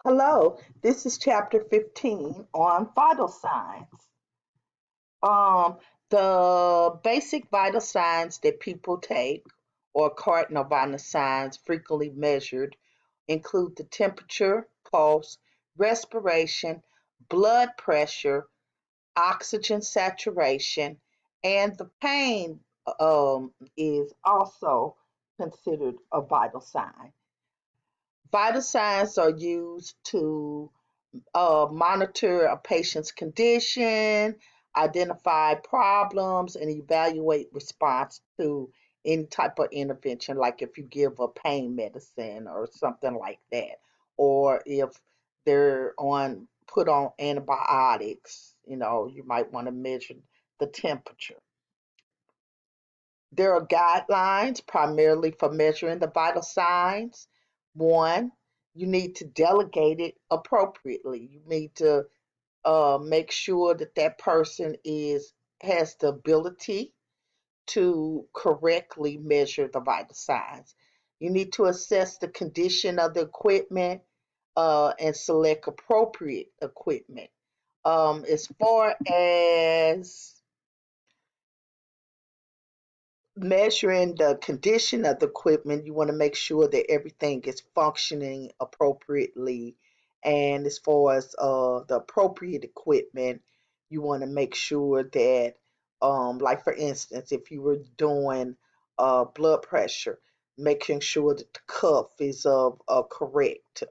Hello, this is chapter 15 on vital signs. Um, the basic vital signs that people take, or cardinal vital signs frequently measured, include the temperature, pulse, respiration, blood pressure, oxygen saturation, and the pain is also considered a vital sign. Vital signs are used to monitor a patient's condition, identify problems, and evaluate response to any type of intervention, like if you give a pain medicine or something like that, or if they're on put on antibiotics, you might want to measure the temperature. There are guidelines primarily for measuring the vital signs. One, you need to delegate it appropriately. You need to make sure that that person is has the ability to correctly measure the vital signs. You need to assess the condition of the equipment and select appropriate equipment. As far as measuring the condition of the equipment, you want to make sure that everything is functioning appropriately. And as far as the appropriate equipment, you want to make sure that, like for instance, if you were doing blood pressure, making sure that the cuff is of a correct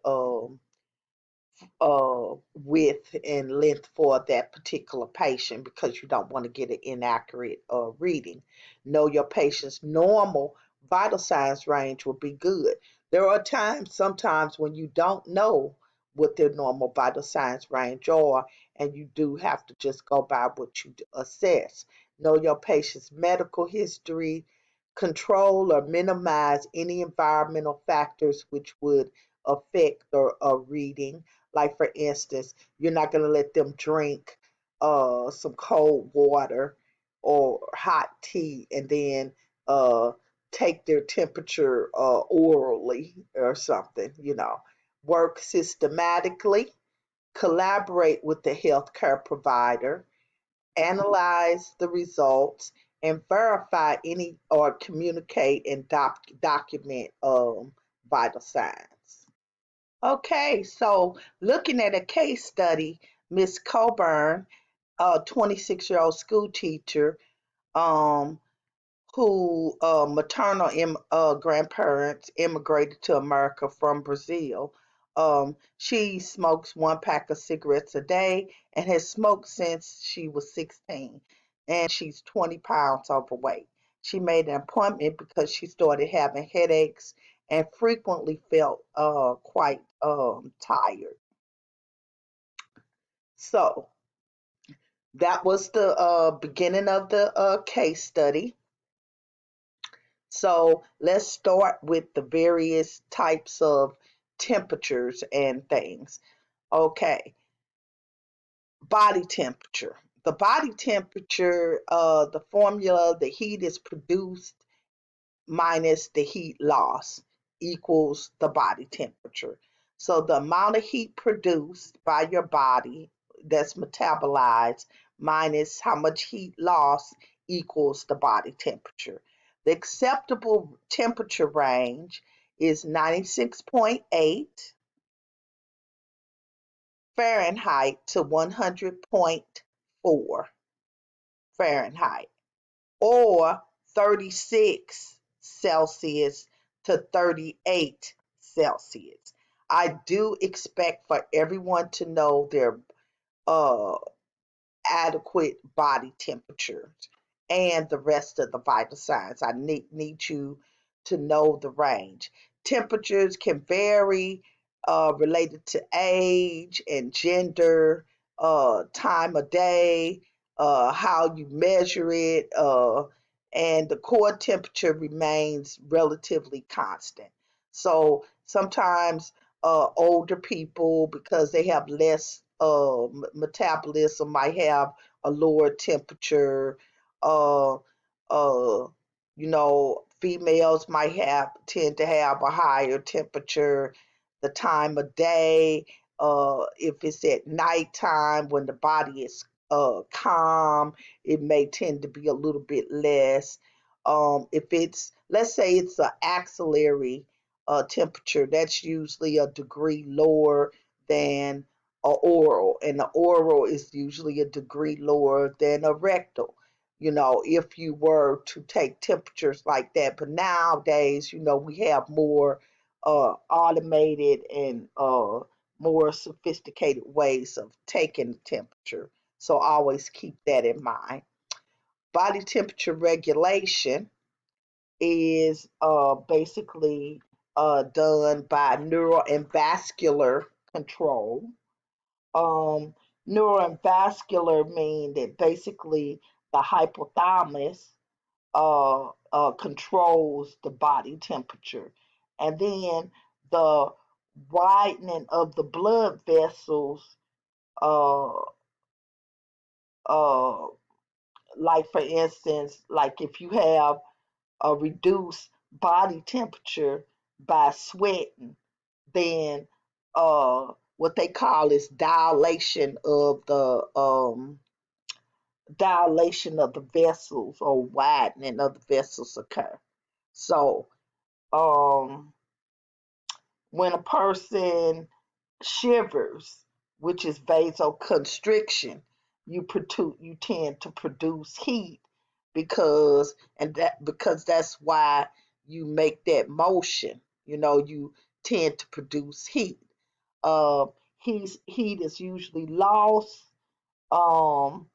width and length for that particular patient because you don't want to get an inaccurate reading. Know your patient's normal vital signs range will be good. There are sometimes when you don't know what their normal vital signs range are, and you do have to just go by what you assess. Know your patient's medical history, control or minimize any environmental factors which would affect the reading. Like for instance, you're not going to let them drink some cold water or hot tea and then uh, take their temperature orally or something. Work systematically, collaborate with the healthcare provider, analyze the results, and verify any or communicate and document vital signs. Okay, so looking at a case study, Miss Coburn, a 26-year-old school teacher, um, who maternal grandparents immigrated to America from Brazil. She smokes one pack of cigarettes a day and has smoked since she was 16, and she's 20 pounds overweight. She made an appointment because she started having headaches and frequently felt quite tired. So that was the beginning of the case study. So let's start with the various types of temperatures and things. Okay, body temperature. The body temperature, the formula, the heat is produced minus the heat loss equals the body temperature. So the amount of heat produced by your body that's metabolized minus how much heat loss equals the body temperature. The acceptable temperature range is 96.8 Fahrenheit to 100.4 Fahrenheit, or 36 Celsius to 38 Celsius. I do expect for everyone to know their uh, adequate body temperatures and the rest of the vital signs. I need you to know the range. Temperatures can vary related to age and gender, time of day, how you measure it, and the core temperature remains relatively constant. So sometimes older people, because they have less metabolism, might have a lower temperature. Uh, females might have tend to have a higher temperature. the time of day, if it's at nighttime when the body is calm, it may tend to be a little bit less. If it's, let's say it's an axillary temperature, that's usually a degree lower than a oral, and the oral is usually a degree lower than a rectal. If you were to take temperatures like that, but nowadays, we have more automated and more sophisticated ways of taking the temperature. So always keep that in mind. Body temperature regulation is basically done by neural and vascular control. Um, Neural and vascular mean that basically the hypothalamus controls the body temperature. And then the widening of the blood vessels, uh, uh, like for instance, like if you have a reduced body temperature by sweating, then what they call is dilation of the vessels or widening of the vessels occur. So um, when a person shivers, which is vasoconstriction, you tend to produce heat because that's why you make that motion. You tend to produce heat. Uh, heat is usually lost um,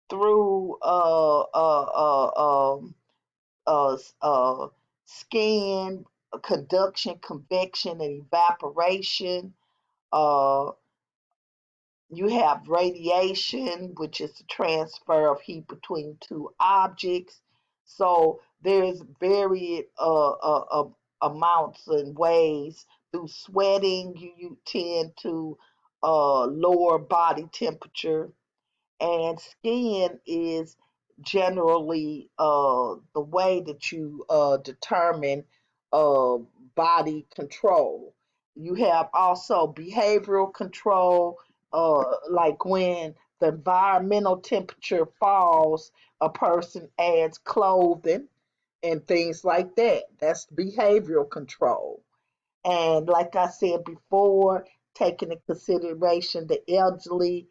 through uh, uh, skin conduction, convection, and evaporation. Uh, you have radiation, which is the transfer of heat between two objects. So there's varied amounts and ways. Through sweating, you tend to lower body temperature, and skin is generally the way that you determine uh, body control. You have also behavioral control, like when the environmental temperature falls, a person adds clothing and things like that. That's behavioral control. And like I said before, taking into consideration the elderly,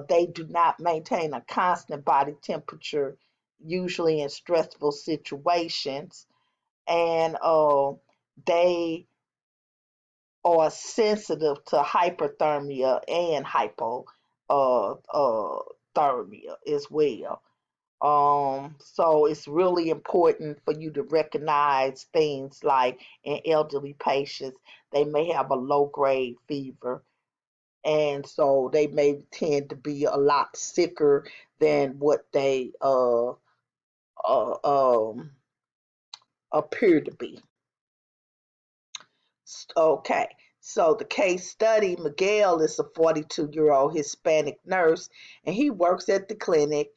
they do not maintain a constant body temperature, usually in stressful situations. And they are sensitive to hyperthermia and hypothermia as well. So it's really important for you to recognize things like in elderly patients, they may have a low grade fever, and so they may tend to be a lot sicker than what they uh, um, appear to be. Okay, so the case study, Miguel is a 42-year-old Hispanic nurse, and he works at the clinic.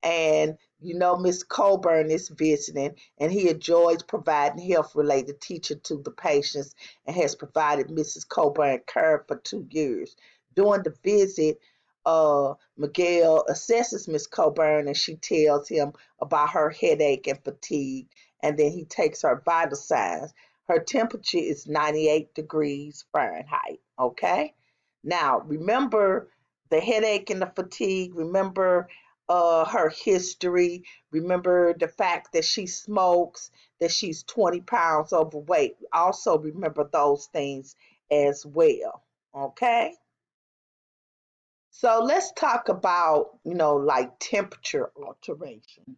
And Miss Colburn is visiting, and he enjoys providing health related teaching to the patients and has provided Mrs. Colburn care for 2 years. During the visit, Miguel assesses Miss Colburn and she tells him about her headache and fatigue, and then he takes her vital signs. Her temperature is 98 degrees Fahrenheit. Okay. Now, remember the headache and the fatigue. Remember her history. Remember the fact that she smokes, that she's 20 pounds overweight. Also, remember those things as well. Okay. So let's talk about, like temperature alterations.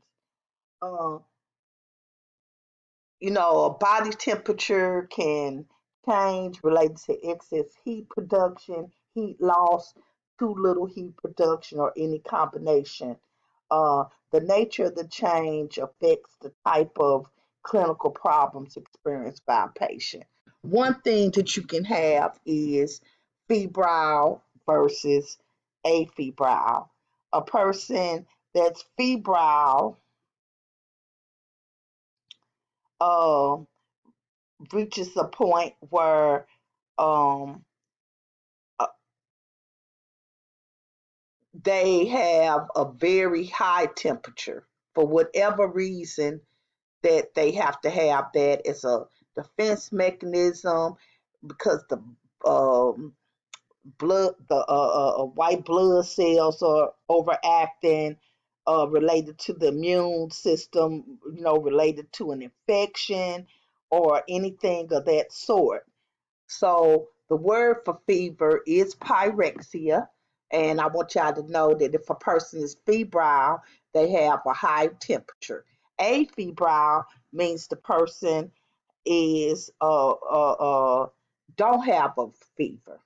Uh, body temperature can change related to excess heat production, heat loss, too little heat production, or any combination. The nature of the change affects the type of clinical problems experienced by a patient. One thing that you can have is febrile versus afebrile. A person that's febrile uh, reaches a point where um, uh, they have a very high temperature for whatever reason that they have to have that as a defense mechanism because the um, white blood cells are overacting, related to the immune system, related to an infection or anything of that sort. So the word for fever is pyrexia. And I want y'all to know that if a person is febrile, they have a high temperature. Afebrile means the person is don't have a fever.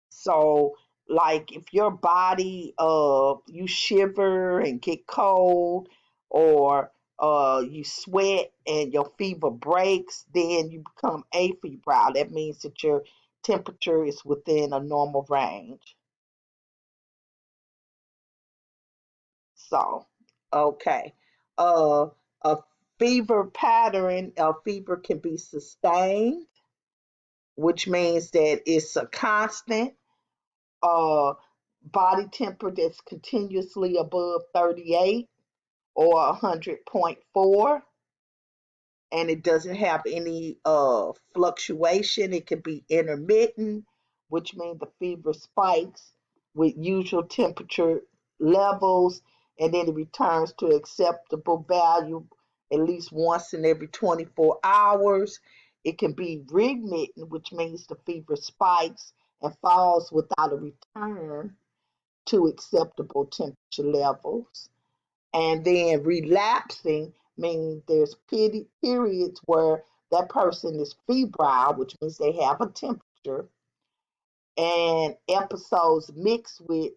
So, like if your body you shiver and get cold, or you sweat and your fever breaks, then you become afebrile. That means that your temperature is within a normal range. So, okay. Uh, a a fever can be sustained, which means that it's a constant uh, body temperature that's continuously above 38 or 100.4, and it doesn't have any fluctuation. It can be intermittent, which means the fever spikes with usual temperature levels, and then it returns to acceptable value at least once in every 24 hours. It can be remittent, which means the fever spikes and falls without a return to acceptable temperature levels. And then relapsing means there's periods where that person is febrile, which means they have a temperature, and episodes mixed with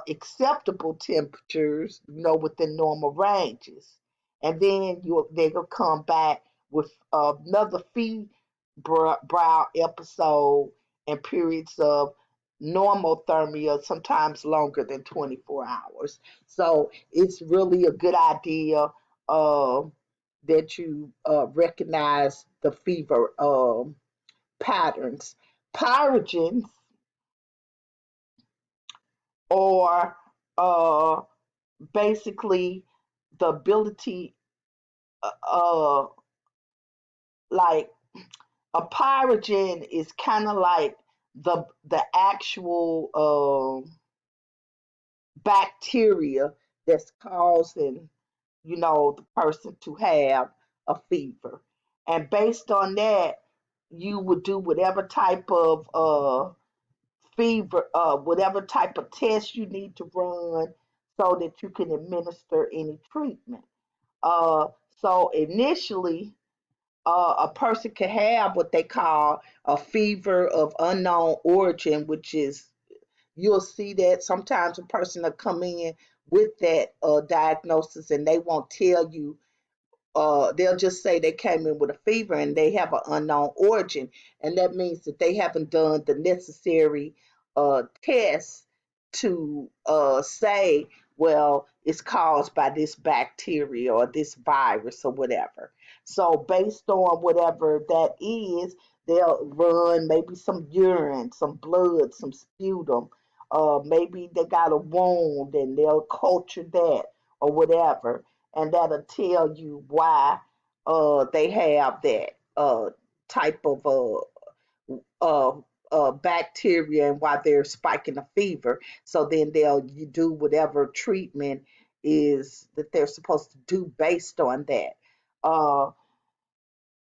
acceptable temperatures, within normal ranges. And then they will come back with another febrile episode and periods of normal thermia, sometimes longer than 24 hours. So it's really a good idea uh, that you recognize the fever patterns. Pyrogens, or uh, basically the ability, uh like a pyrogen is kind of like the actual bacteria that's causing the person to have a fever, and based on that you would do whatever type of fever, whatever type of test you need to run so that you can administer any treatment. Uh, so initially, a person can have what they call a fever of unknown origin, which is, you'll see that sometimes a person will come in with that diagnosis and they won't tell you. They'll just say they came in with a fever and they have an unknown origin, and that means that they haven't done the necessary tests to say, well, it's caused by this bacteria or this virus or whatever. So, based on whatever that is, they'll run maybe some urine, some blood, some sputum. Maybe they got a wound and they'll culture that or whatever, and that'll tell you why they have that type of uh, bacteria and why they're spiking a fever. So then they'll you do whatever treatment is that they're supposed to do based on that. Uh,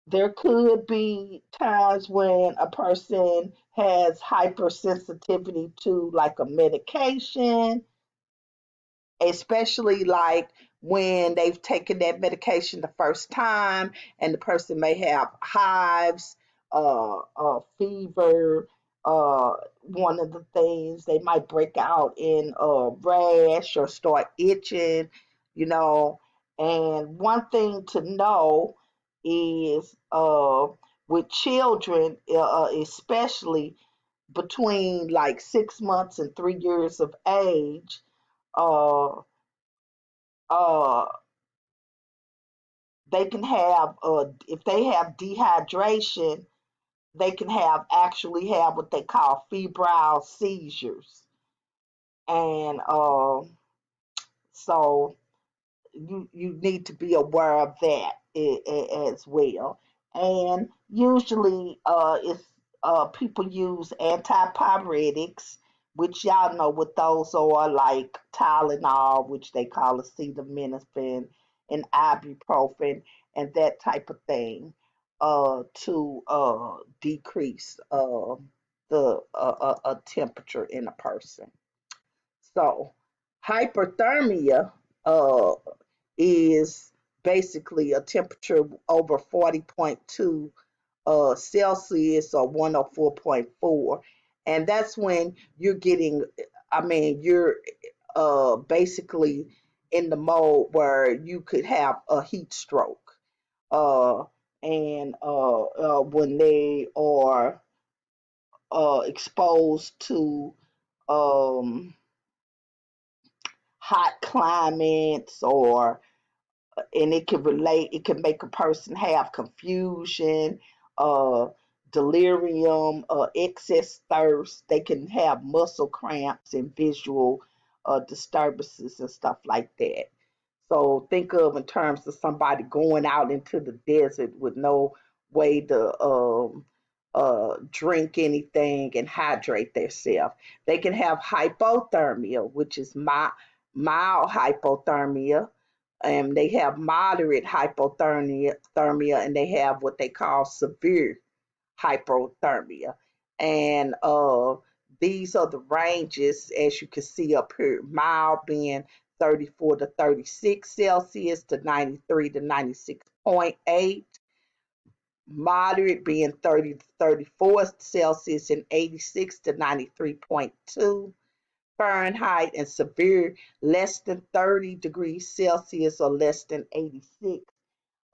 there could be times when a person has hypersensitivity to like a medication, especially like when they've taken that medication the first time and the person may have hives, fever. One of the things, they might break out in a rash or start itching, you know. And one thing to know is with children, especially between like 6 months and 3 years of age, uh, uh, they can have, if they have dehydration, they can actually have what they call febrile seizures, and so you need to be aware of that as well. And usually, if people use antipyretics, which y'all know what those are, like Tylenol, which they call acetaminophen, and ibuprofen, and that type of thing, to decrease the temperature in a person. So hyperthermia uh, is basically a temperature over 40.2 Celsius or 104.4. And that's when you're getting, I mean, you're basically in the mode where you could have a heat stroke. Uh, and when they are exposed to um, hot climates, or and it can make a person have confusion, uh delirium, excess thirst. They can have muscle cramps and visual disturbances and stuff like that. So think of in terms of somebody going out into the desert with no way to drink anything and hydrate themselves. They can have hypothermia, which is mild hypothermia, and they have moderate hypothermia, and they have what they call severe hypothermia. And these are the ranges, as you can see up here: mild being 34 to 36 Celsius to 93 to 96.8, moderate being 30 to 34 Celsius and 86 to 93.2 Fahrenheit, and severe less than 30 degrees Celsius or less than 86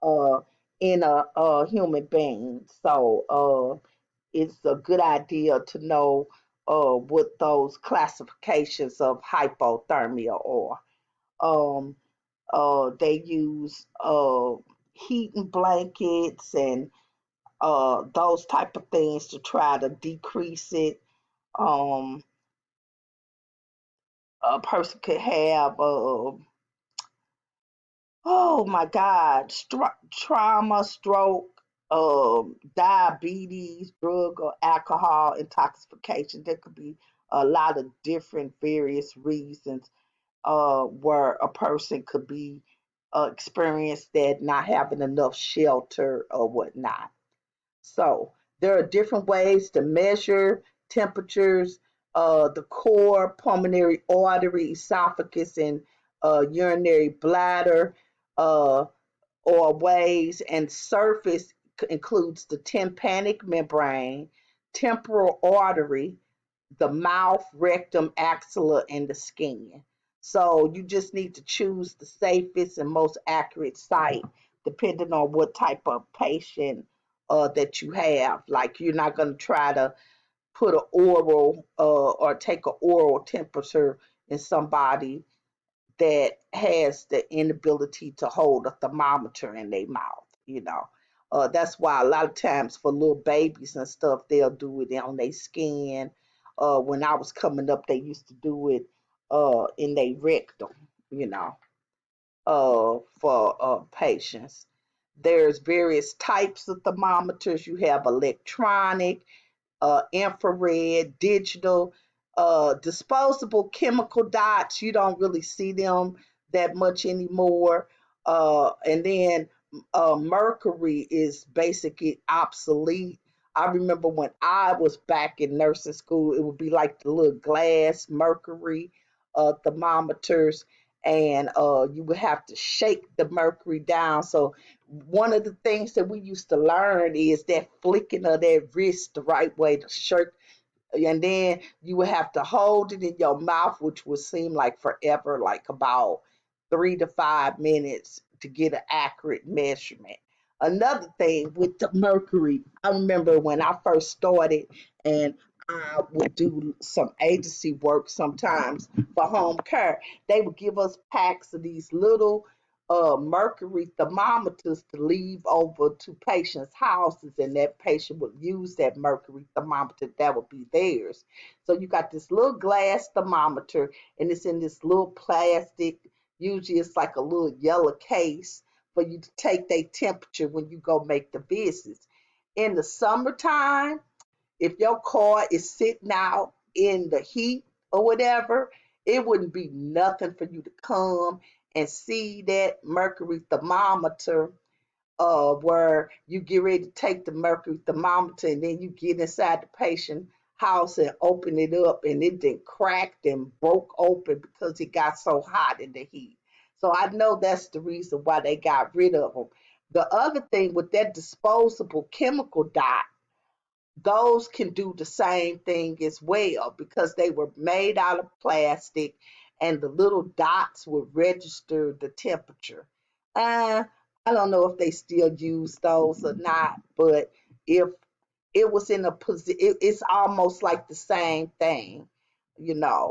uh, in a human being. So it's a good idea to know what those classifications of hypothermia are. Um, they use heating blankets and those type of things to try to decrease it. Um, a person could have oh my God, trauma, stroke, diabetes, drug or alcohol intoxication. There could be a lot of different various reasons where a person could be experienced that not having enough shelter or whatnot. So there are different ways to measure temperatures. The core, pulmonary artery, esophagus, and urinary bladder, uh, or ways, and surface includes the tympanic membrane, temporal artery, the mouth, rectum, axilla, and the skin. So you just need to choose the safest and most accurate site depending on what type of patient that you have. Like you're not going to try to put an oral or take an oral temperature in somebody that has the inability to hold a thermometer in their mouth. That's why a lot of times for little babies and stuff, they'll do it on their skin. When I was coming up, they used to do it in their rectum, you know, for patients. There's various types of thermometers. You have electronic, infrared, digital, disposable chemical dots. You don't really see them that much anymore. And then mercury is basically obsolete. I remember when I was back in nursing school, it would be like the little glass mercury thermometers, and you would have to shake the mercury down. So one of the things that we used to learn is that flicking of that wrist the right way to shake, and then you would have to hold it in your mouth, which would seem like forever, like about 3 to 5 minutes to get an accurate measurement. Another thing with the mercury, I remember when I first started, and I would do some agency work sometimes for home care. They would give us packs of these little mercury thermometers to leave over to patients' houses, and that patient would use that mercury thermometer. That would be theirs. So you got this little glass thermometer, and it's in this little plastic. Usually, it's like a little yellow case for you to take their temperature when you go make the visits. In the summertime, if your car is sitting out in the heat or whatever, it wouldn't be nothing for you to come and see that mercury thermometer, where you get ready to take the mercury thermometer and then you get inside the patient house and open it up and it then cracked and broke open because it got so hot in the heat. So I know that's the reason why they got rid of them. The other thing with that disposable chemical dot, those can do the same thing as well because they were made out of plastic and the little dots would register the temperature. Uh, I don't know if they still use those or not, but if it was in a position, it's almost like the same thing,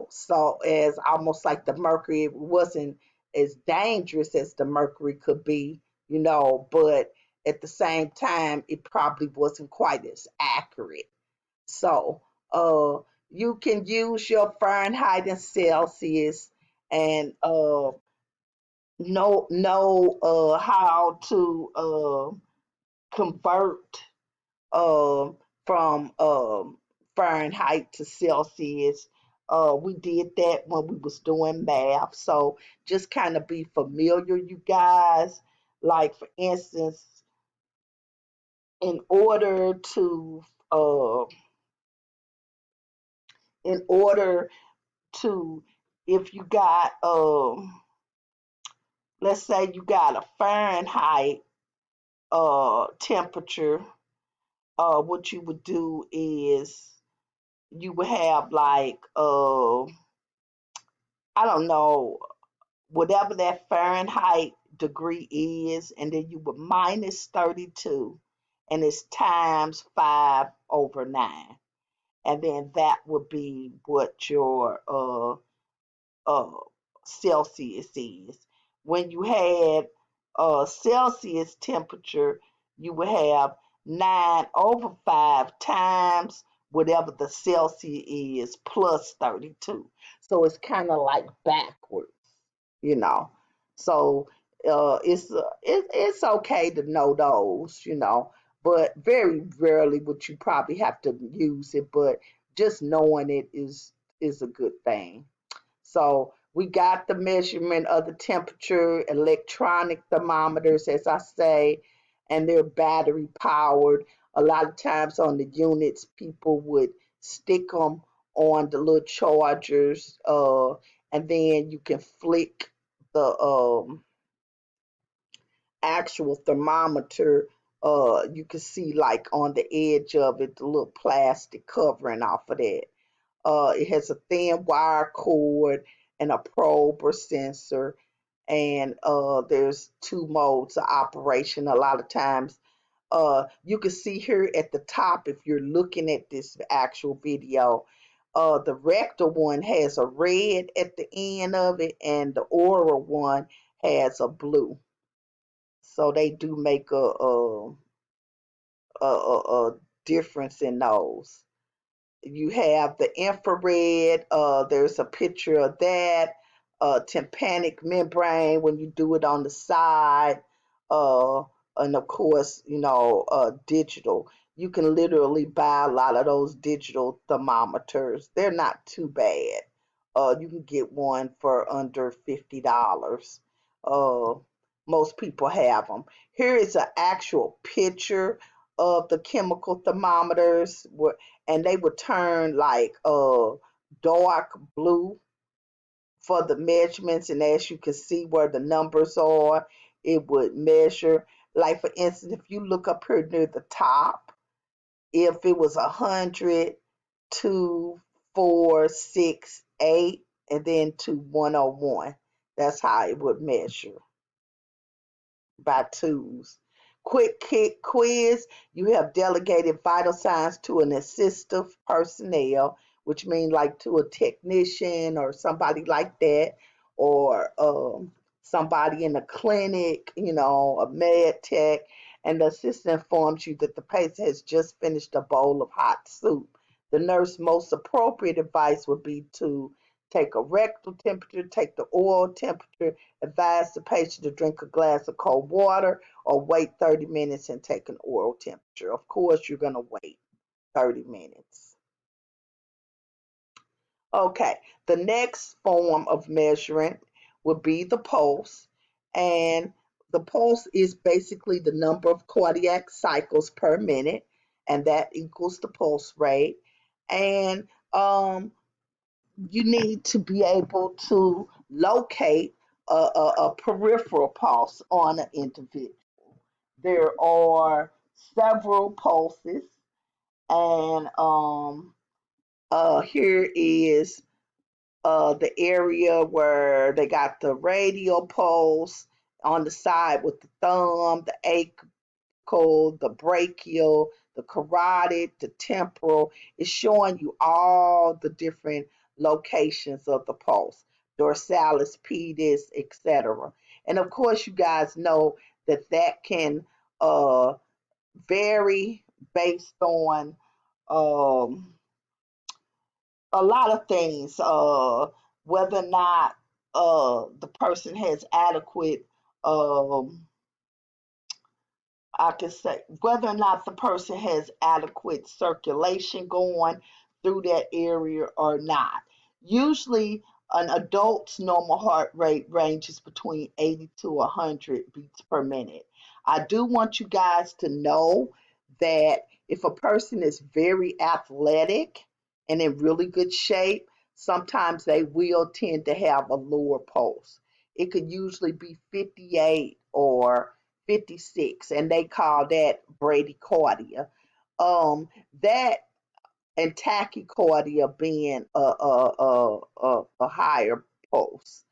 so as almost like the mercury, it wasn't as dangerous as the mercury could be, but at the same time, it probably wasn't quite as accurate. So, you can use your Fahrenheit and Celsius and know how to convert uh, from Fahrenheit to Celsius. We did that when we was doing math. So just kind of be familiar, you guys. Like for instance, in order to uh, in order to if you got let's say you got a Fahrenheit temperature, what you would do is you would have like I don't know, whatever that Fahrenheit degree is, and then you would minus 32, and it's times 5/9. And then that would be what your uh, Celsius is. When you had Celsius temperature, you would have 9/5 times whatever the Celsius is plus 32. So it's kind of like backwards, you know. So it's okay to know those, but very rarely would you probably have to use it. But just knowing it is a good thing. So we got the measurement of the temperature, electronic thermometers, as I say, and they're battery powered. A lot of times on the units, people would stick them on the little chargers, and then you can flick the actual thermometer. You can see like on the edge of it, the little plastic covering off of that. It has a thin wire cord and a probe or sensor, and there's two modes of operation. A lot of times, you can see here at the top if you're looking at this actual video. The rectal one has a red at the end of it, and the oral one has a blue. So they do make a difference in those. You have the infrared, there's a picture of that, tympanic membrane when you do it on the side, uh, and of course, digital. You can literally buy a lot of those digital thermometers. They're not too bad. You can get one for under $50. Uh, Most people have them. Here is an actual picture of the chemical thermometers, and they would turn like dark blue for the measurements, and as you can see where the numbers are, it would measure. Like for instance, if you look up here near the top, if it was 100, 2, 4, 6, 8, and then to 101, that's how it would measure by twos. Quick kick quiz. You have delegated vital signs to an assistive personnel, which means like to a technician or somebody like that, or somebody in the clinic, a med tech, and the assistant informs you that the patient has just finished a bowl of hot soup. The nurse most appropriate advice would be to take a rectal temperature, take the oral temperature, advise the patient to drink a glass of cold water, or wait 30 minutes and take an oral temperature. Of course, you're going to wait 30 minutes. Okay, the next form of measuring would be the pulse. And the pulse is basically the number of cardiac cycles per minute, and that equals the pulse rate. And you need to be able to locate a peripheral pulse on an individual. There are several pulses, and here is the area where they got the radial pulse on the side with the thumb, the apical, the brachial, the carotid, the temporal. It's showing you all the different locations of the pulse, dorsalis, pedis, etc. And of course, you guys know that that can uh, vary based on um, a lot of things, whether or not the person has adequate, um, I can say, whether or not the person has adequate circulation going through that area or not. Usually, an adult's normal heart rate ranges between 80 to 100 beats per minute. I do want you guys to know that if a person is very athletic and in really good shape, sometimes they will tend to have a lower pulse. It could usually be 58 or 56, and they call that bradycardia. That and tachycardia being a higher pulse,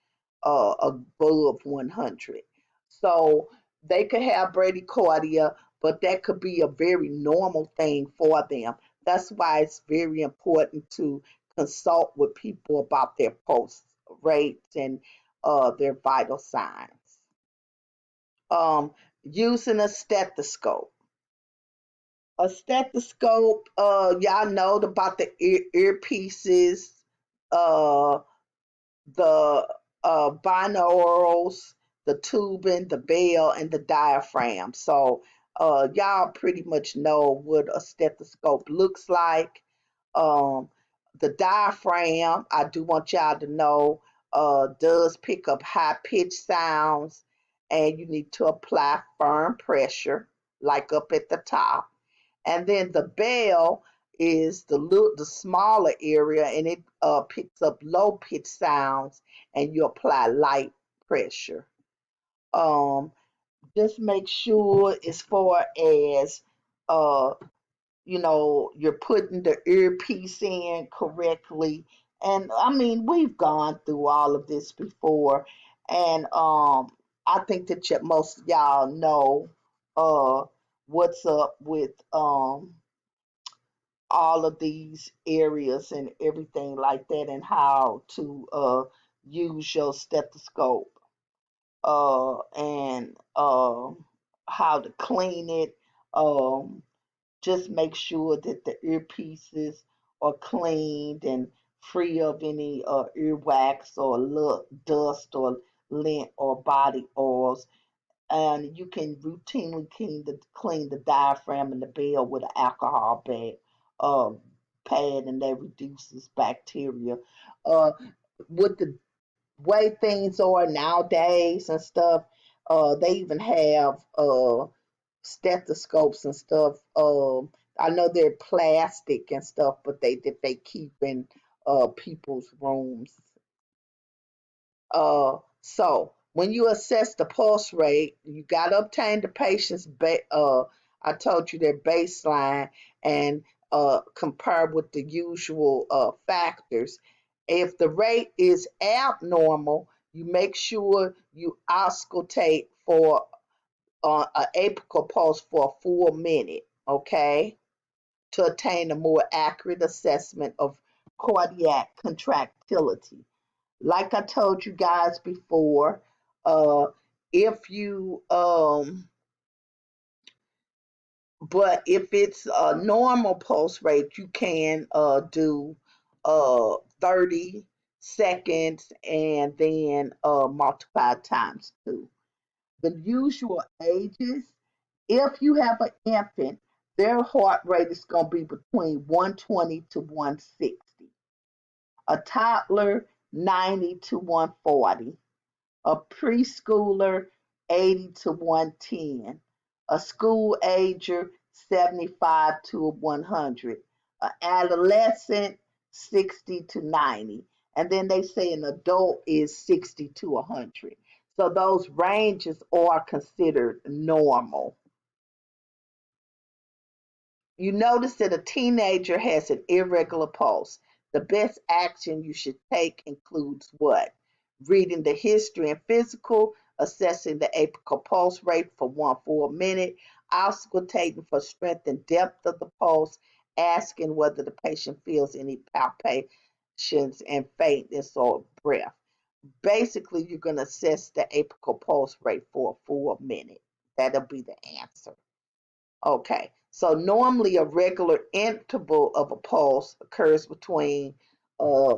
above 100. So they could have bradycardia, but that could be a very normal thing for them. That's why it's very important to consult with people about their pulse rates and their vital signs. Um, Using a stethoscope. A stethoscope, y'all know about the earpieces, uh, the binaurals, the tubing, the bell, and the diaphragm. So y'all pretty much know what a stethoscope looks like. Um, the diaphragm, I do want y'all to know, does pick up high pitched sounds, and you need to apply firm pressure, like up at the top. And then the bell is the smaller area, and it picks up low pitch sounds, and you apply light pressure. Um, just make sure as far as uh, you're putting the earpiece in correctly. And I mean, we've gone through all of this before, and I think that most of y'all know uh, what's up with all of these areas and everything like that, and how to use your stethoscope, and how to clean it. Um, just make sure that the earpieces are cleaned and free of any earwax or dust or lint or body oils. And you can routinely clean the diaphragm and the bell with an alcohol uh, pad, and that reduces bacteria. Uh, with the way things are nowadays and stuff, they even have stethoscopes and stuff. I know they're plastic and stuff, but they keep in people's rooms. So when you assess the pulse rate, you got to obtain the patient's I told you their baseline, and compare with the usual factors. If the rate is abnormal, you make sure you auscultate for an apical pulse for a full minute, okay, to attain a more accurate assessment of cardiac contractility. Like I told you guys before, Uh, if you but if it's a normal pulse rate, you can do 30 seconds and then multiply times 2. The usual ages, if you have an infant, their heart rate is going to be between 120 to 160. A toddler, 90 to 140. A preschooler, 80 to 110. A school ager, 75 to 100. An adolescent, 60 to 90. And then they say an adult is 60 to 100. So those ranges are considered normal. You notice that a teenager has an irregular pulse. The best action you should take includes what? Reading the history and physical, assessing the apical pulse rate for 1 full minute, auscultating for strength and depth of the pulse, asking whether the patient feels any palpitations and faintness or breath. Basically, you're going to assess the apical pulse rate for a full minute. That'll be the answer. Okay, so normally a regular interval of a pulse occurs between uh,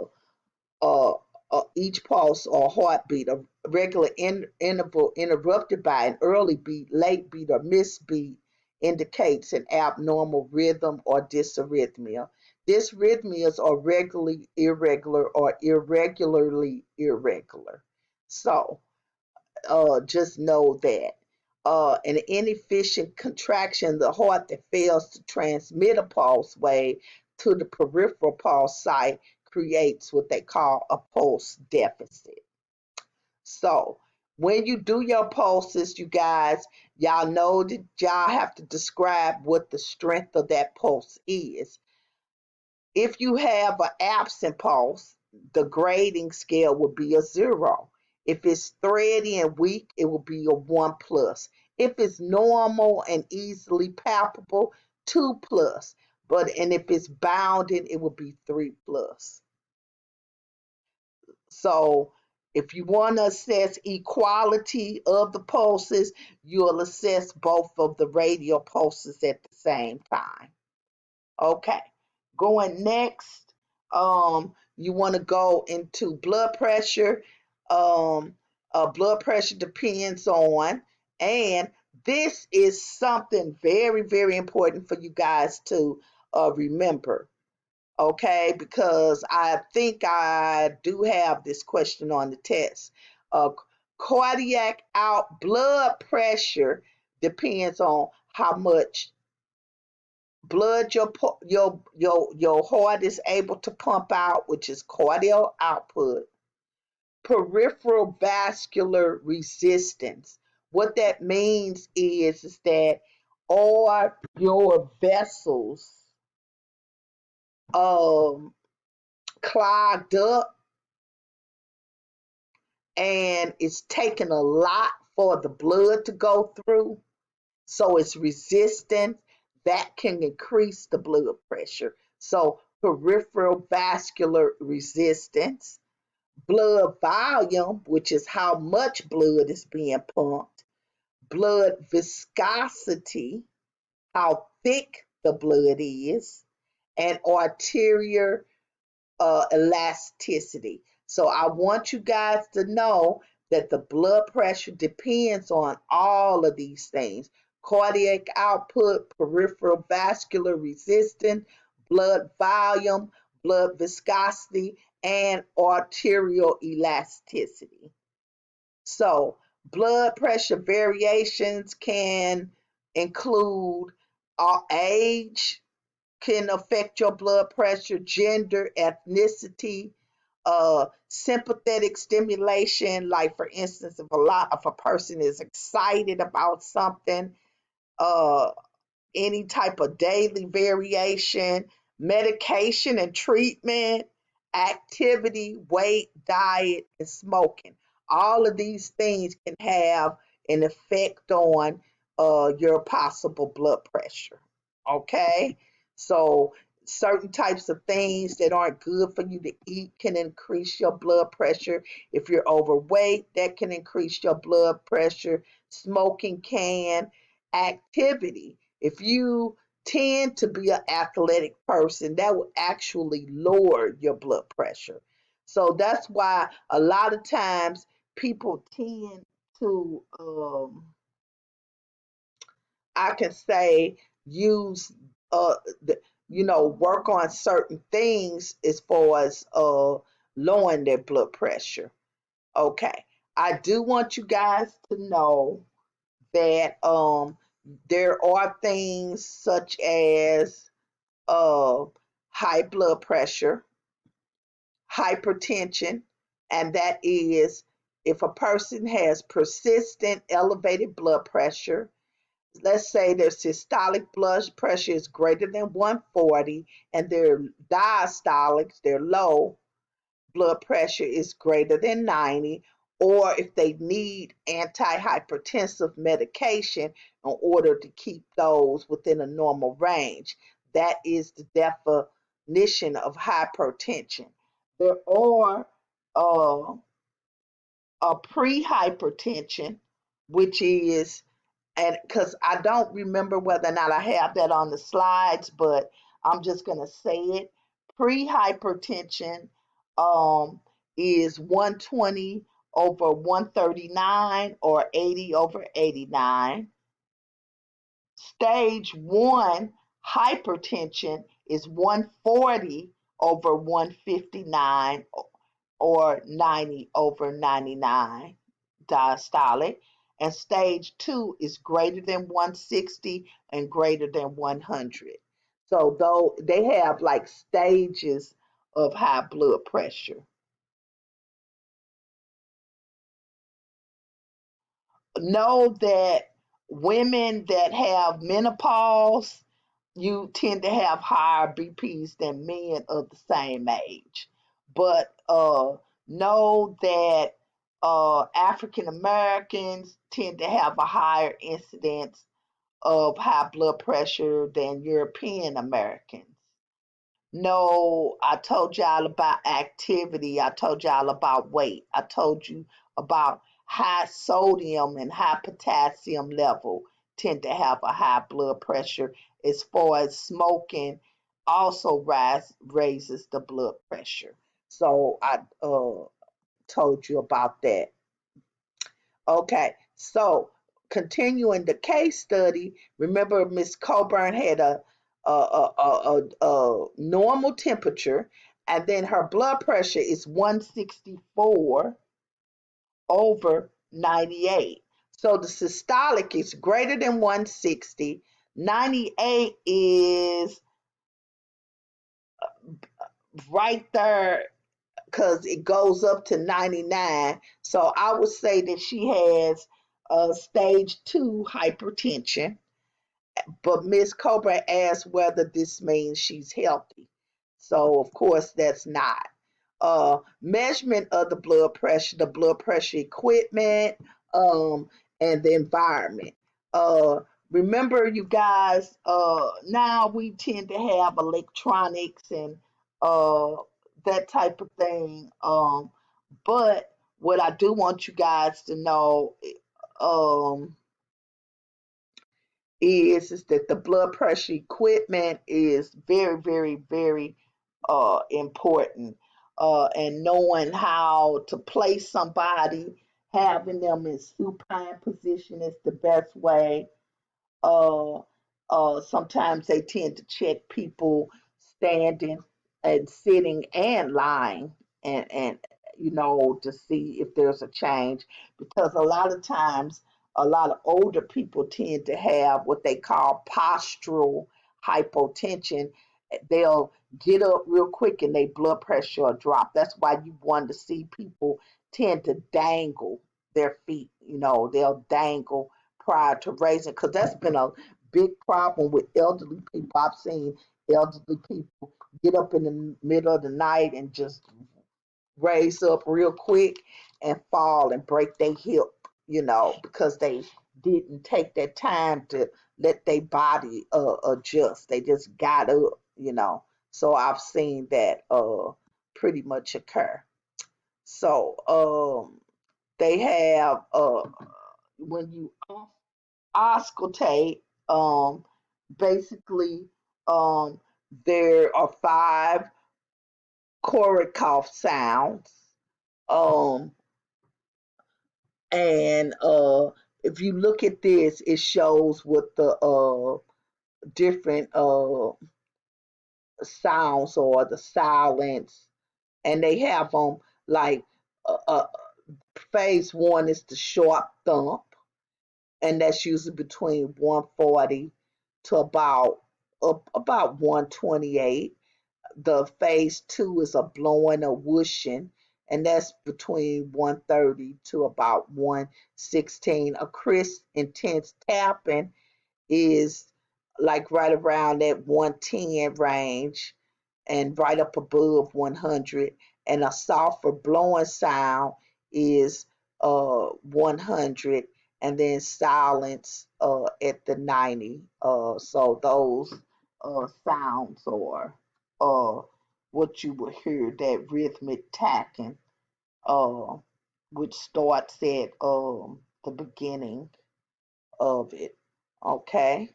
uh, each pulse or heartbeat. A regular interval interrupted by an early beat, late beat, or missed beat indicates an abnormal rhythm or dysrhythmia. Dysrhythmias are regularly irregular or irregularly irregular. So, just know that. An inefficient contraction of the heart that fails to transmit a pulse wave to the peripheral pulse site creates what they call a pulse deficit. So, when you do your pulses, you guys, y'all know that y'all have to describe what the strength of that pulse is. If you have an absent pulse, the grading scale will be a 0. If it's thready and weak, it will be a 1 plus. If it's normal and easily palpable, 2 plus. And if it's bounded, it will be 3 plus. So if you want to assess equality of the pulses, you'll assess both of the radial pulses at the same time. Okay, going next, you want to go into blood pressure. Blood pressure depends on, and this is something very, very important for you guys to remember. Okay, because I think I do have this question on the test. Uh, Cardiac out blood pressure depends on how much blood your heart is able to pump out, which is cardiac output. Peripheral vascular resistance. What that means is that are your vessels um, clogged up and it's taking a lot for the blood to go through, so it's resistant. That can increase the blood pressure. So peripheral vascular resistance, blood volume, which is how much blood is being pumped, blood viscosity, how thick the blood is, and arterial elasticity. So I want you guys to know that the blood pressure depends on all of these things: cardiac output, peripheral vascular resistance, blood volume, blood viscosity, and arterial elasticity. So, blood pressure variations can include age, can affect your blood pressure, gender, ethnicity, sympathetic stimulation. Like for instance, if a person is excited about something, uh, any type of daily variation, medication and treatment, activity, weight, diet, and smoking. All of these things can have an effect on your possible blood pressure. Okay, so certain types of things that aren't good for you to eat can increase your blood pressure. If you're overweight, that can increase your blood pressure. Smoking can. Activity. If you tend to be an athletic person, that will actually lower your blood pressure. So that's why a lot of times people tend to, I can say, use uh the, work on certain things as far as lowering their blood pressure. Okay. I do want you guys to know that there are things such as uh high blood pressure, hypertension, and that is if a person has persistent elevated blood pressure. Let's say their systolic blood pressure is greater than 140 and their diastolic, their low blood pressure, is greater than 90, or if they need antihypertensive medication in order to keep those within a normal range. That is the definition of hypertension. There are uh, a prehypertension, which is, and because I don't remember whether or not I have that on the slides, but I'm just going to say it. Pre-hypertension um, is 120 over 139 or 80 over 89. Stage one hypertension is 140 over 159 or 90 over 99 diastolic. And stage two is greater than 160 and greater than 100. So though they have like stages of high blood pressure. Know that women that have menopause, you tend to have higher BPs than men of the same age. But know that African Americans tend to have a higher incidence of high blood pressure than European Americans. No, I told y'all about activity. I told y'all about weight. I told you about high sodium and high potassium level tend to have a high blood pressure. As far as smoking, also raises the blood pressure. So I told you about that. Okay, so continuing the case study, remember Miss Coburn had a normal temperature, and then her blood pressure is 164 over 98. So the systolic is greater than 160. 98 is right there because it goes up to 99. So I would say that she has stage two hypertension. But Miss Cobra asked whether this means she's healthy. So of course that's not. Measurement of the blood pressure equipment, and the environment. Uh, Remember, you guys, now we tend to have electronics and uh, that type of thing. But what I do want you guys to know, um, is that the blood pressure equipment is very, very, very important. And knowing how to place somebody, having them in supine position is the best way. uh, Sometimes they tend to check people standing and sitting and lying, and to see if there's a change, because a lot of times a lot of older people tend to have what they call postural hypotension. They'll get up real quick and their blood pressure will drop. That's why you want to see people tend to dangle their feet. They'll dangle prior to raising, because that's been a big problem with elderly people. I've seen elderly people get up in the middle of the night and just raise up real quick and fall and break their hip, because they didn't take that time to let their body adjust. They just got up. So I've seen that pretty much occur. So they have when you auscultate, basically um, there are five Korikov sounds. Um, and if you look at this, it shows what the different sounds or the silence, and they have them like phase one is the sharp thump, and that's usually between 140 to about 128. The phase two is a blowing or whooshing, and that's between 130 to about 116. A crisp, intense tapping is like right around that 110 range and right up above 100. And a softer blowing sound is 100, and then silence at the 90. So those sounds are uh, what you will hear, that rhythmic tapping, uh, which starts at the beginning of it. Okay.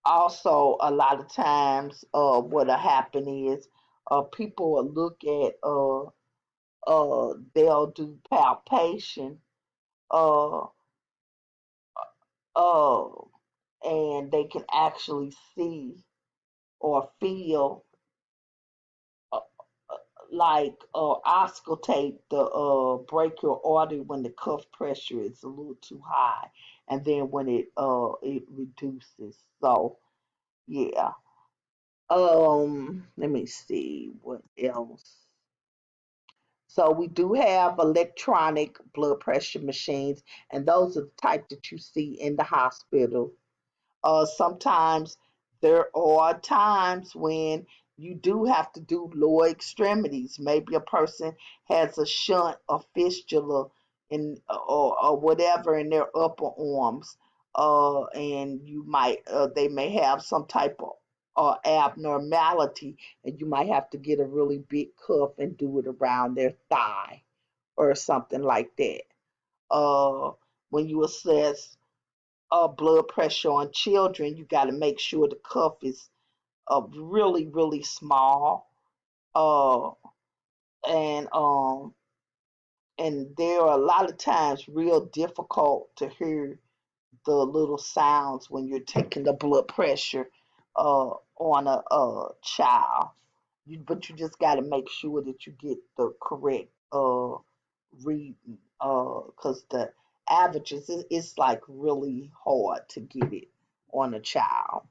Also, a lot of times, what'll happen is people will look at they'll do palpation, uh, uh, and they can actually see or feel uh, like auscultate the brachial artery when the cuff pressure is a little too high, and then when it reduces. So yeah. Let me see what else. So we do have electronic blood pressure machines, and those are the type that you see in the hospital. Sometimes there are times when you do have to do lower extremities. Maybe a person has a shunt or fistula in or whatever in their upper arms, and you might they may have some type of abnormality, and you might have to get a really big cuff and do it around their thigh or something like that. Uh, when you assess blood pressure on children, you got to make sure the cuff is really, really small. Uh, and there are a lot of times real difficult to hear the little sounds when you're taking the blood pressure on a child. But you just got to make sure that you get the correct reading, because the averages it's like really hard to get it on a child.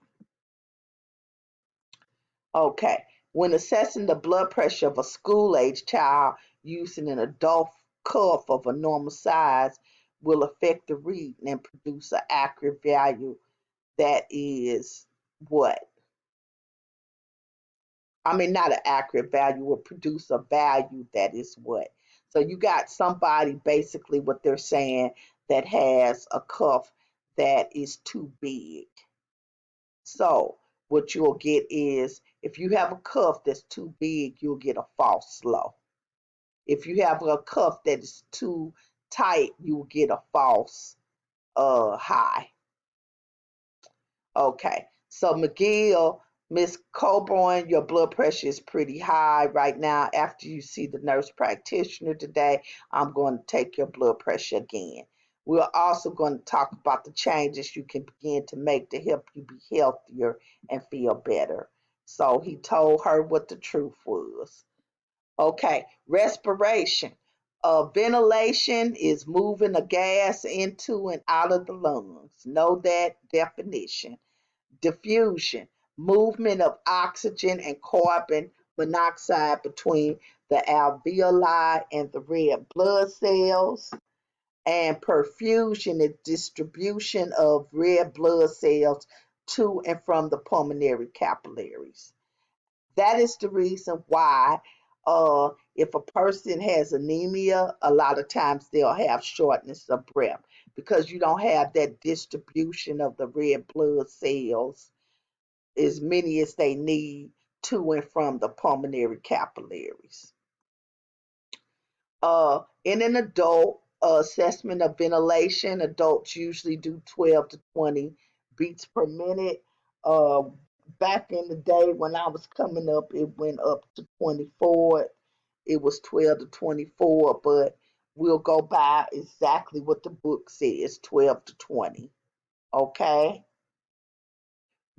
Okay, when assessing the blood pressure of a school age child using an adult cuff of a normal size will affect the reading and produce an accurate value that is what? I mean, not an accurate value, will produce a value that is what? So you got somebody basically what they're saying that has a cuff that is too big. So what you'll get is if you have a cuff that's too big, you'll get a false low. If you have a cuff that is too tight, you'll get a false high. Okay, so McGill, Miss Coburn, your blood pressure is pretty high right now. After you see the nurse practitioner today, I'm going to take your blood pressure again. We're also going to talk about the changes you can begin to make to help you be healthier and feel better. So he told her what the truth was. Okay, respiration. Ventilation is moving a gas into and out of the lungs. Know that definition. Diffusion, movement of oxygen and carbon monoxide between the alveoli and the red blood cells. And perfusion is distribution of red blood cells to and from the pulmonary capillaries. That is the reason why if a person has anemia, a lot of times they'll have shortness of breath because you don't have that distribution of the red blood cells as many as they need to and from the pulmonary capillaries. In an adult assessment of ventilation, adults usually do 12 to 20 beats per minute. Uh, Back in the day when I was coming up, it went up to 24. It was 12 to 24, but we'll go by exactly what the book says, 12 to 20. Okay?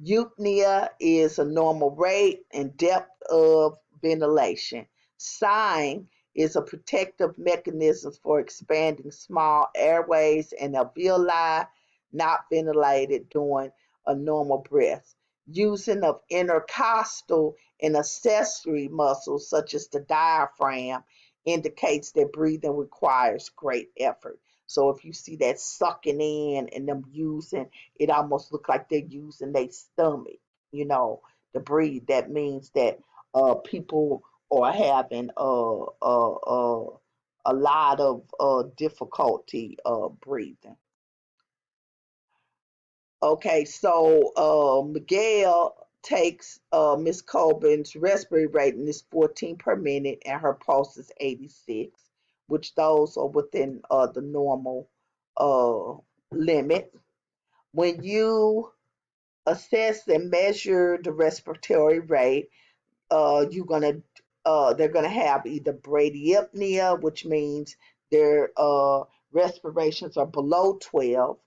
Eupnea is a normal rate and depth of ventilation. Sighing is a protective mechanism for expanding small airways and alveoli not ventilated during a normal breath. Using of intercostal and accessory muscles such as the diaphragm indicates that breathing requires great effort. So if you see that sucking in and them using, it almost look like they're using their stomach, you know, to breathe. That means that people are having a lot of difficulty breathing. Okay, so Miguel takes Miss Colburn's respiratory rating is 14 per minute and her pulse is 86, which those are within the normal uh, limit. When you assess and measure the respiratory rate, you're gonna they're gonna have either bradyapnea, which means their respirations are below 12.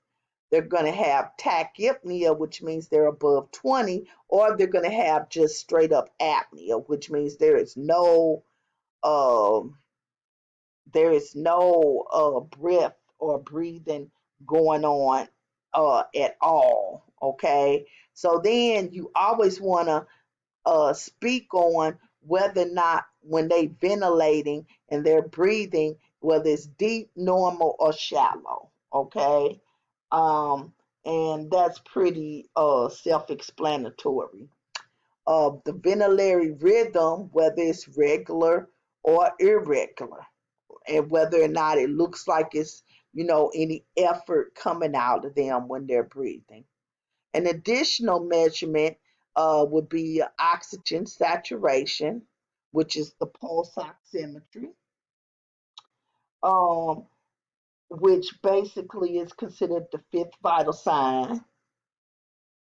They're gonna have tachypnea, which means they're above 20, or they're gonna have just straight up apnea, which means um, there is no breath or breathing going on at all. Okay, so then you always want to speak on whether or not when they ventilating and they're breathing, whether it's deep, normal, or shallow. Okay, um, and that's pretty self-explanatory. The ventilatory rhythm, whether it's regular or irregular, and whether or not it looks like it's, any effort coming out of them when they're breathing. An additional measurement would be oxygen saturation, which is the pulse oximetry, um, which basically is considered the fifth vital sign.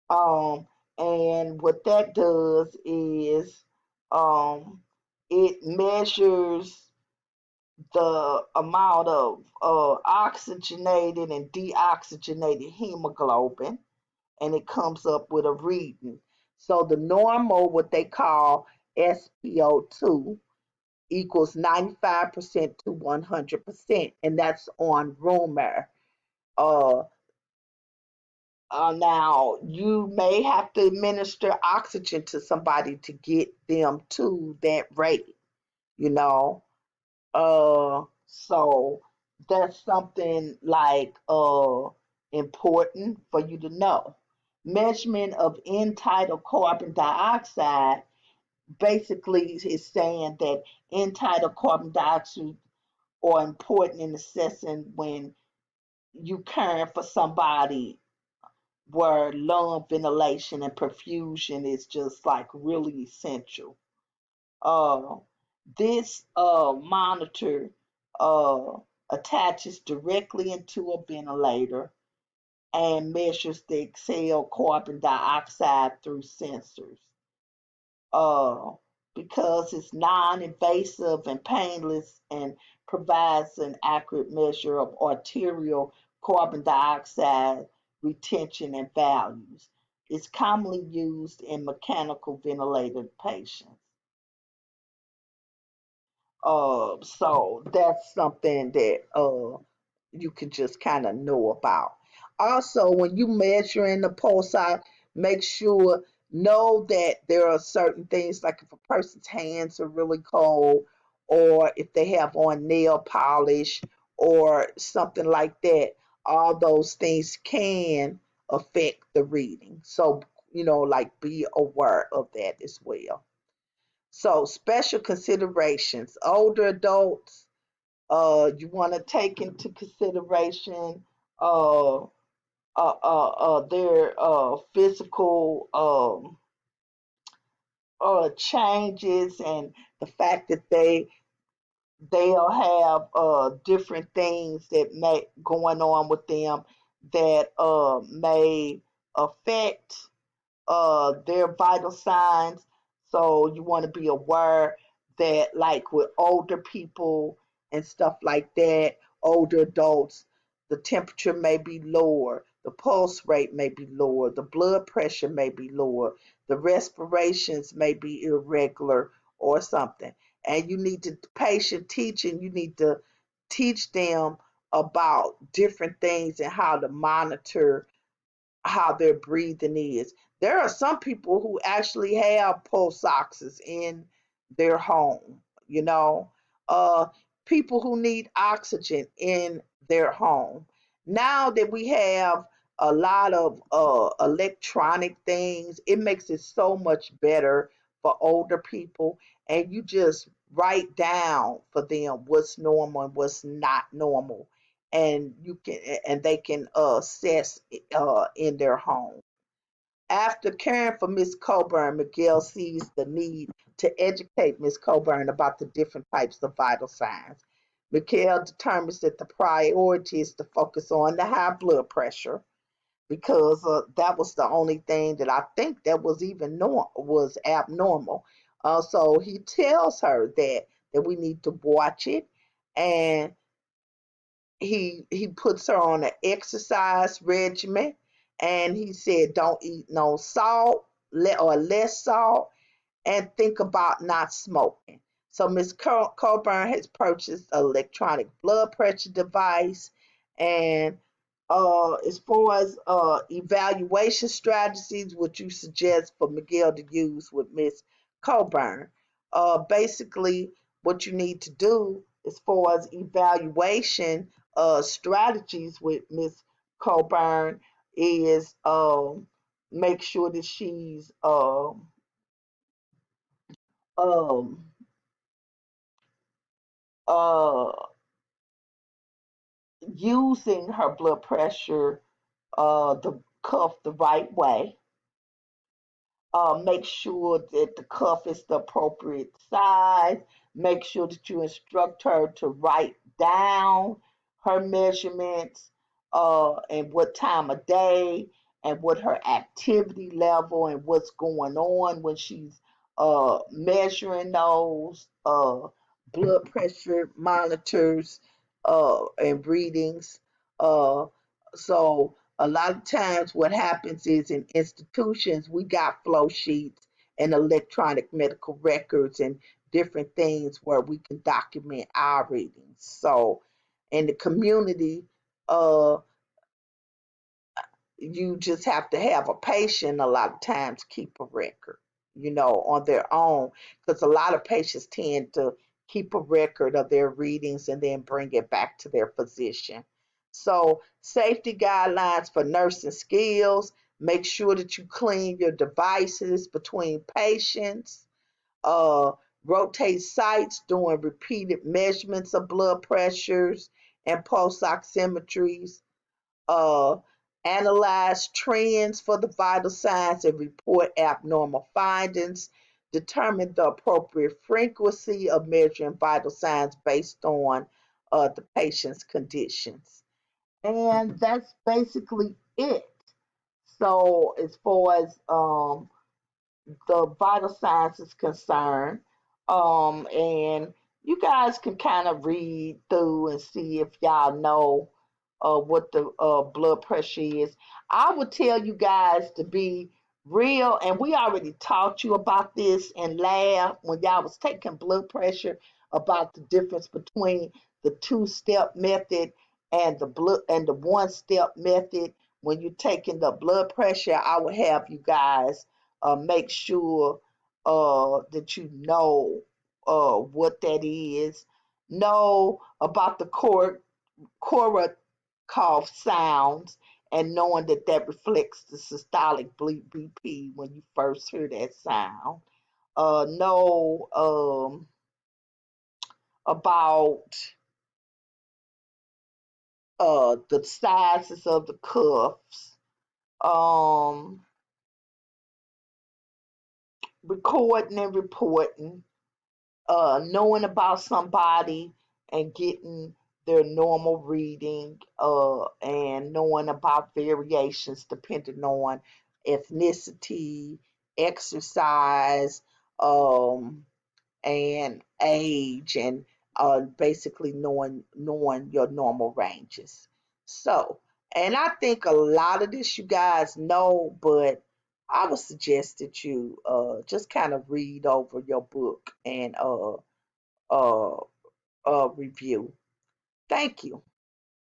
Um, and what that does is um, it measures the amount of oxygenated and deoxygenated hemoglobin, and it comes up with a reading. So the normal, what they call SpO2, equals 95% to 100%, and that's on room air. Uh, Now, you may have to administer oxygen to somebody to get them to that rate, you know. So that's something like important for you to know. Measurement of end-tidal carbon dioxide basically is saying that end-tidal carbon dioxide are important in assessing when you caring for somebody where lung ventilation and perfusion is just like really essential. Uh, this monitor uh, attaches directly into a ventilator and measures the exhaled carbon dioxide through sensors. Uh, because it's non-invasive and painless and provides an accurate measure of arterial carbon dioxide retention and values. It's commonly used in mechanical ventilated patients. So that's something that you can just kind of know about. Also, when you measuring the pulse out, make sure know that there are certain things like if a person's hands are really cold, or if they have on nail polish or something like that. All those things can affect the reading. So, like be aware of that as well. So special considerations. Older adults, you want to take into consideration their physical. changes, and the fact that they'll have different things that may going on with them that may affect their vital signs. So you want to be aware that, like with older people and stuff like that, older adults, the temperature may be lower, the pulse rate may be lower, the blood pressure may be lower, the respirations may be irregular or something. And you need to, patient teaching, you need to teach them about different things and how to monitor how their breathing is. There are some people who actually have pulse oxes in their home, you know, uh, people who need oxygen in their home. Now that we have a lot of electronic things, it makes it so much better for older people. And you just write down for them what's normal and what's not normal, and you can and they can assess in their home. After caring for Miss Coburn, Miguel sees the need to educate Miss Coburn about the different types of vital signs. Miguel determines that the priority is to focus on the high blood pressure because that was the only thing that I think that was even was abnormal. So he tells her that we need to watch it, and he puts her on an exercise regimen, and he said don't eat no salt or less salt, and think about not smoking. So Miss Coburn has purchased an electronic blood pressure device, and as far as evaluation strategies, what you suggest for Miguel to use with Miss Coburn, basically what you need to do as far as evaluation strategies with Miss Coburn is make sure that she's um, uh, using her blood pressure, the cuff the right way. Make sure that the cuff is the appropriate size. Make sure that you instruct her to write down her measurements, and what time of day, and what her activity level, and what's going on when she's measuring those blood pressure monitors and readings. Uh, so a lot of times what happens is in institutions we got flow sheets and electronic medical records and different things where we can document our readings. So in the community, uh you just have to have a patient a lot of times keep a record, on their own, because a lot of patients tend to keep a record of their readings and then bring it back to their physician. So, safety guidelines for nursing skills: make sure that you clean your devices between patients, uh, rotate sites doing repeated measurements of blood pressures and pulse oximetries, uh, analyze trends for the vital signs and report abnormal findings, determine the appropriate frequency of measuring vital signs based on the patient's conditions. And that's basically it. So, as far as the vital signs is concerned. And you guys can kind of read through and see if y'all know what the blood pressure is. I would tell you guys to be real, and we already taught you about this in lab when y'all was taking blood pressure, about the difference between the two-step method and the one-step method. When you're taking the blood pressure, I would have you guys make sure that you know what that is. Know about the cough sounds, and knowing that that reflects the systolic BP when you first hear that sound. Know about the sizes of the cuffs. Um, recording and reporting, knowing about somebody and getting their normal reading, and knowing about variations depending on ethnicity, exercise, um, and age, and basically knowing your normal ranges. So, and I think a lot of this you guys know, but I would suggest that you just kind of read over your book and uh review. Thank you.